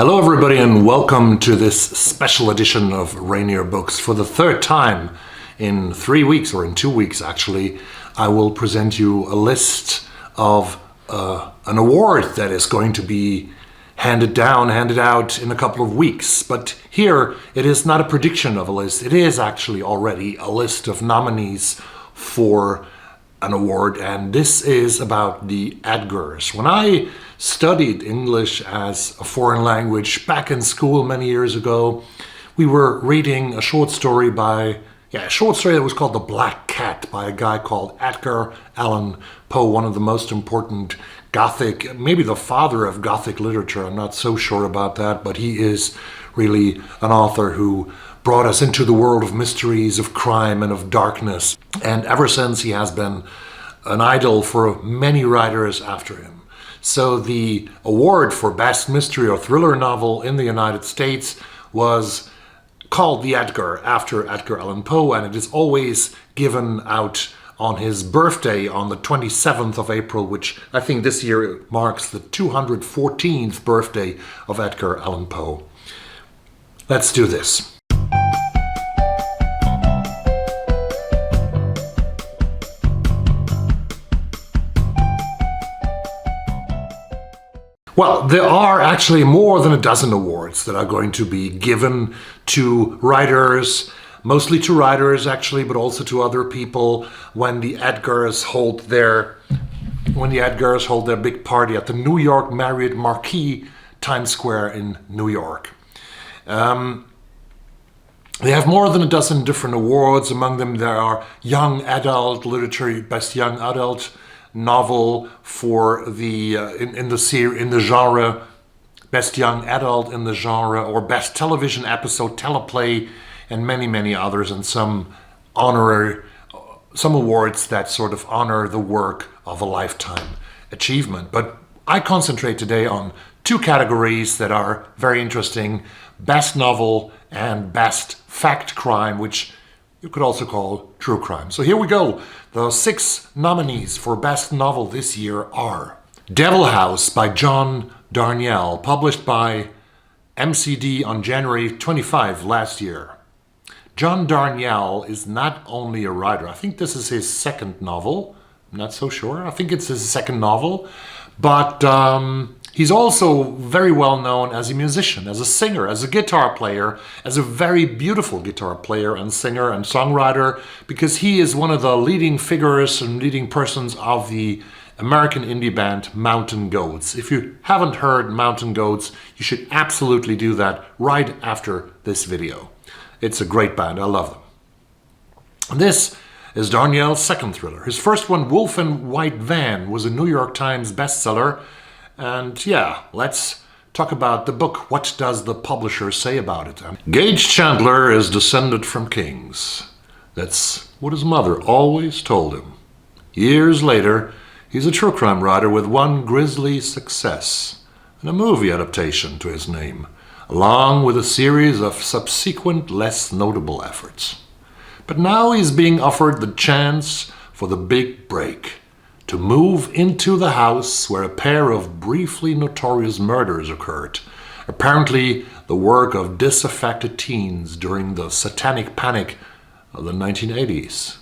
Hello everybody and welcome to this special edition of Rainier Books. For the third time in 3 weeks, or in 2 weeks actually, I will present you a list of an award that is going to be handed out in a couple of weeks. But here it is not a prediction of a list, it is actually already a list of nominees for an award, and this is about the Edgars. When I studied English as a foreign language back in school many years ago, we were reading a short story that was called The Black Cat by a guy called Edgar Allan Poe, one of the most important Gothic, maybe the father of Gothic literature. I'm not so sure about that, but he is really an author who brought us into the world of mysteries, of crime, and of darkness. And ever since, he has been an idol for many writers after him. So the award for Best Mystery or Thriller Novel in the United States was called the Edgar, after Edgar Allan Poe, and it is always given out on his birthday on the 27th of April, which I think this year marks the 214th birthday of Edgar Allan Poe. Let's do this. Well, there are actually more than a dozen awards that are going to be given to writers, mostly to writers actually, but also to other people when the Edgars hold their big party at the New York Marriott Marquis, Times Square in New York. They have more than a dozen different awards. Among them there are Young Adult Literature, Best Young Adult Novel for the in the genre, Best Young Adult in the genre, or Best Television Episode, Teleplay, and many others, and some awards that sort of honor the work of a lifetime achievement. But I concentrate today on two categories that are very interesting: Best Novel and Best Fact Crime, which you could also call true crime. So here we go. The 6 nominees for Best Novel this year are Devil House by John Darnielle, published by MCD on January 25 last year. John Darnielle is not only a writer, I think this is his second novel. I'm not so sure. I think it's his second novel. But he's also very well known as a musician, as a singer, as a guitar player, as a very beautiful guitar player and singer and songwriter, because he is one of the leading figures and leading persons of the American indie band Mountain Goats. If you haven't heard Mountain Goats, you should absolutely do that right after this video. It's a great band. I love them. This is Darnielle's second thriller. His first one, Wolf and White Van, was a New York Times bestseller. And yeah, let's talk about the book. What does the publisher say about it? Gage Chandler is descended from kings. That's what his mother always told him. Years later, he's a true crime writer with one grisly success and a movie adaptation to his name, along with a series of subsequent less notable efforts. But now he's being offered the chance for the big break, to move into the house where a pair of briefly notorious murders occurred, apparently the work of disaffected teens during the satanic panic of the 1980s.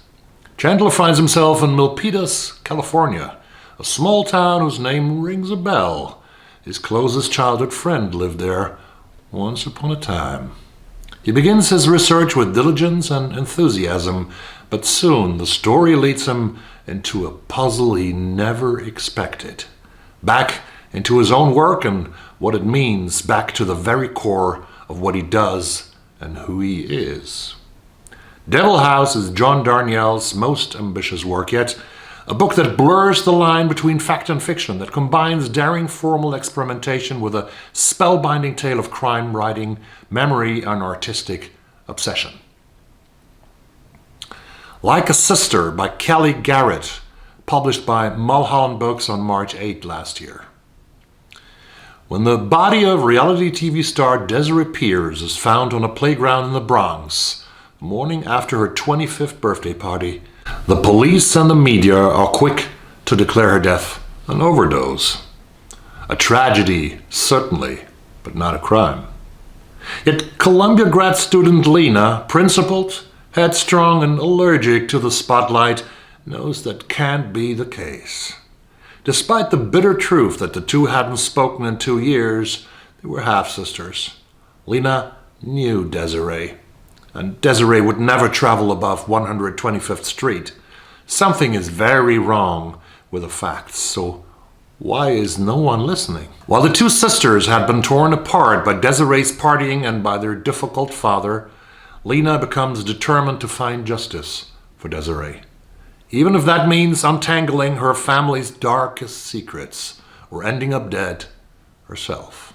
Chandler finds himself in Milpitas, California, a small town whose name rings a bell. His closest childhood friend lived there once upon a time. He begins his research with diligence and enthusiasm, but soon the story leads him into a puzzle he never expected. Back into his own work and what it means, back to the very core of what he does and who he is. Devil House is John Darnielle's most ambitious work yet, a book that blurs the line between fact and fiction, that combines daring formal experimentation with a spellbinding tale of crime writing, memory, and artistic obsession. Like a Sister by Kelly Garrett, published by Mulholland Books on March 8 last year. When the body of reality TV star Desiree Pierce is found on a playground in the Bronx, the morning after her 25th birthday party, the police and the media are quick to declare her death an overdose. A tragedy, certainly, but not a crime. Yet Columbia grad student Lena, principled, headstrong, and allergic to the spotlight, knows that can't be the case. Despite the bitter truth that the two hadn't spoken in 2 years, they were half-sisters. Lena knew Desiree, and Desiree would never travel above 125th Street. Something is very wrong with the facts, so why is no one listening? While the two sisters had been torn apart by Desiree's partying and by their difficult father, Lena becomes determined to find justice for Desiree, even if that means untangling her family's darkest secrets or ending up dead herself.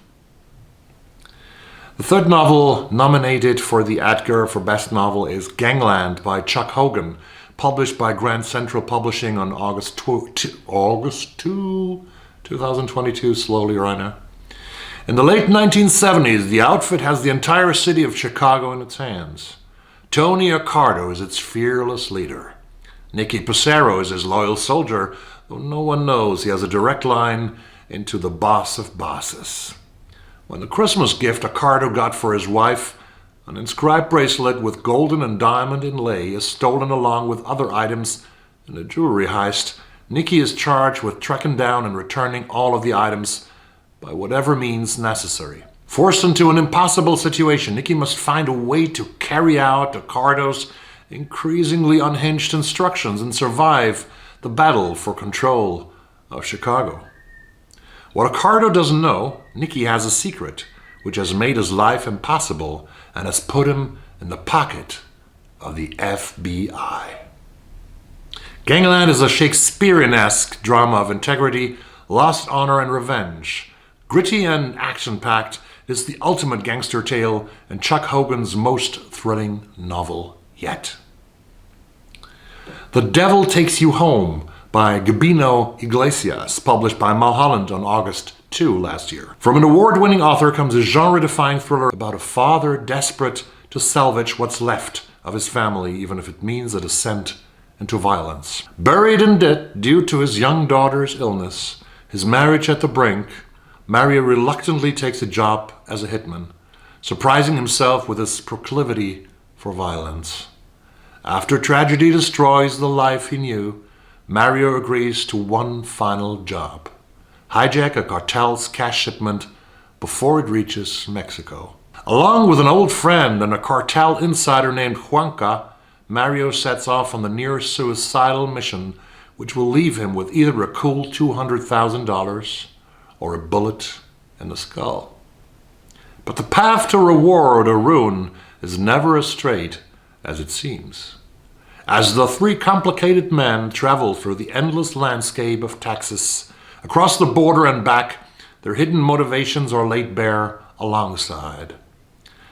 The third novel nominated for the Edgar for Best Novel is Gangland by Chuck Hogan, published by Grand Central Publishing on August 2, 2022, slowly right now. In the late 1970s, the outfit has the entire city of Chicago in its hands. Tony Accardo is its fearless leader. Nicky Pissarro is his loyal soldier, though no one knows he has a direct line into the boss of bosses. When the Christmas gift Accardo got for his wife, an inscribed bracelet with golden and diamond inlay, is stolen along with other items in a jewelry heist, Nicky is charged with tracking down and returning all of the items by whatever means necessary. Forced into an impossible situation, Nicky must find a way to carry out Accardo's increasingly unhinged instructions and survive the battle for control of Chicago. What Accardo doesn't know, Nicky has a secret which has made his life impossible and has put him in the pocket of the FBI. Gangland is a Shakespearean-esque drama of integrity, lost honor, and revenge. Gritty and action-packed, it's the ultimate gangster tale and Chuck Hogan's most thrilling novel yet. The Devil Takes You Home by Gabino Iglesias, published by Mulholland on August 2 last year. From an award-winning author comes a genre-defying thriller about a father desperate to salvage what's left of his family, even if it means a descent into violence. Buried in debt due to his young daughter's illness, his marriage at the brink, Mario reluctantly takes a job as a hitman, surprising himself with his proclivity for violence. After tragedy destroys the life he knew, Mario agrees to one final job: hijack a cartel's cash shipment before it reaches Mexico. Along with an old friend and a cartel insider named Juanca, Mario sets off on the near suicidal mission which will leave him with either a cool $200,000 or a bullet in the skull. But the path to reward or ruin is never as straight as it seems. As the three complicated men travel through the endless landscape of Texas, across the border and back, their hidden motivations are laid bare alongside.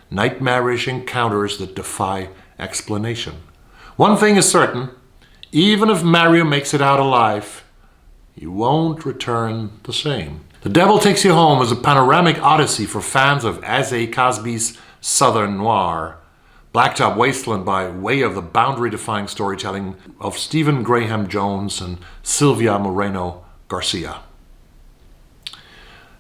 Nightmarish encounters that defy explanation. One thing is certain: even if Mario makes it out alive, he won't return the same. The Devil Takes You Home is a panoramic odyssey for fans of S.A. Cosby's Southern Noir. Blacktop Wasteland by way of the boundary-defying storytelling of Stephen Graham Jones and Sylvia Moreno Garcia.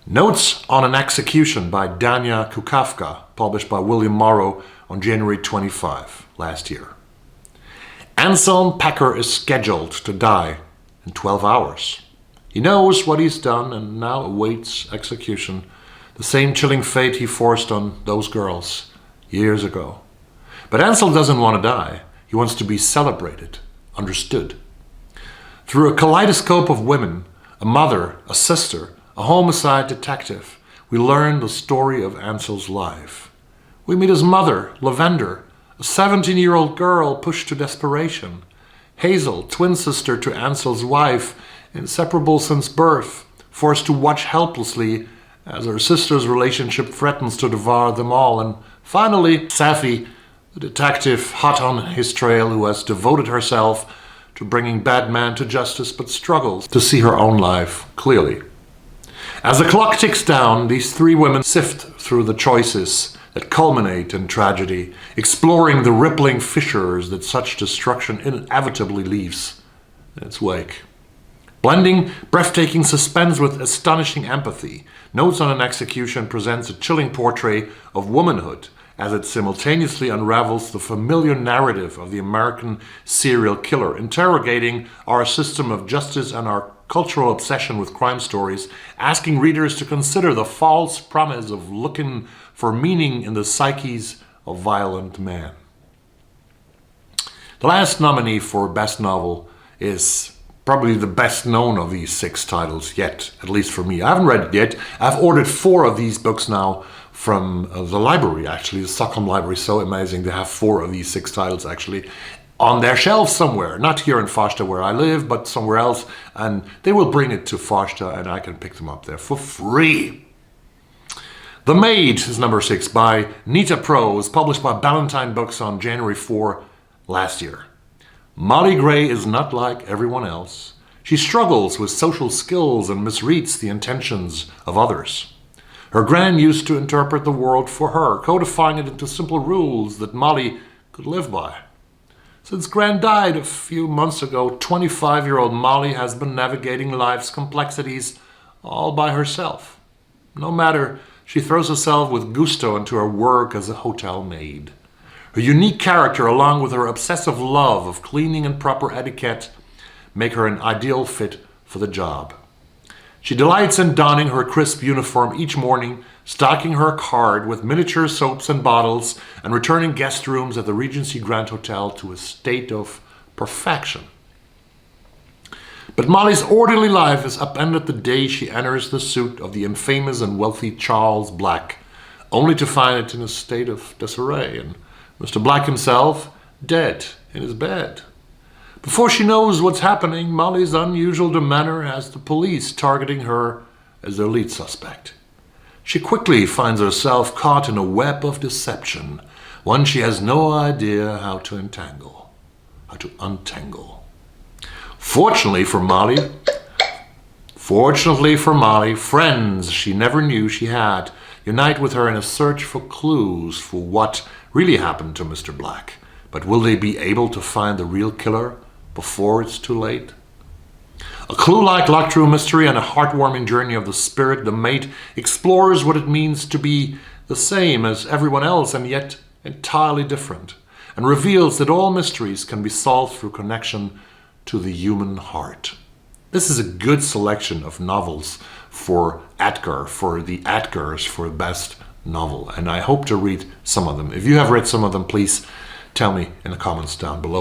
Notes on an Execution by Dania Kukavka, published by William Morrow on January 25 last year. Anselm Packer is scheduled to die in 12 hours. He knows what he's done and now awaits execution, the same chilling fate he forced on those girls years ago. But Ansel doesn't want to die. He wants to be celebrated, understood. Through a kaleidoscope of women, a mother, a sister, a homicide detective, we learn the story of Ansel's life. We meet his mother, Lavender, a 17-year-old girl pushed to desperation. Hazel, twin sister to Ansel's wife, inseparable since birth, forced to watch helplessly as her sister's relationship threatens to devour them all. And finally, Safi, the detective hot on his trail who has devoted herself to bringing bad men to justice but struggles to see her own life clearly. As the clock ticks down, these three women sift through the choices that culminate in tragedy, exploring the rippling fissures that such destruction inevitably leaves in its wake. Blending breathtaking suspense with astonishing empathy, Notes on an Execution presents a chilling portrait of womanhood as it simultaneously unravels the familiar narrative of the American serial killer, interrogating our system of justice and our cultural obsession with crime stories, asking readers to consider the false promise of looking for meaning in the psyches of violent men. The last nominee for Best Novel is probably the best known of these 6 titles yet, at least for me. I haven't read it yet. I've ordered 4 of these books now from the library, actually. The Stockholm Library is so amazing. They have 4 of these 6 titles, actually, on their shelves somewhere. Not here in Farsta where I live, but somewhere else. And they will bring it to Farsta and I can pick them up there for free. The Maid is number 6 by Nita Prose, published by Ballantine Books on January 4 last year. Molly Gray is not like everyone else. She struggles with social skills and misreads the intentions of others. Her Gran used to interpret the world for her, codifying it into simple rules that Molly could live by. Since Gran died a few months ago, 25-year-old Molly has been navigating life's complexities all by herself. No matter, she throws herself with gusto into her work as a hotel maid. Her unique character, along with her obsessive love of cleaning and proper etiquette, make her an ideal fit for the job. She delights in donning her crisp uniform each morning, stocking her card with miniature soaps and bottles, and returning guest rooms at the Regency Grand Hotel to a state of perfection. But Molly's orderly life is upended the day she enters the suite of the infamous and wealthy Charles Black, only to find it in a state of disarray, and Mr. Black himself dead in his bed. Before she knows what's happening, Molly's unusual demeanor has the police targeting her as their lead suspect. She quickly finds herself caught in a web of deception, one she has no idea how to untangle. Fortunately for Molly, friends she never knew she had unite with her in a search for clues for what really happened to Mr. Black. But will they be able to find the real killer before it's too late? A clue-like locked-room mystery and a heartwarming journey of the spirit, The Maid explores what it means to be the same as everyone else and yet entirely different, and reveals that all mysteries can be solved through connection to the human heart. This is a good selection of novels for Edgar, for the Edgars, for Best Novel, and I hope to read some of them. If you have read some of them, please tell me in the comments down below.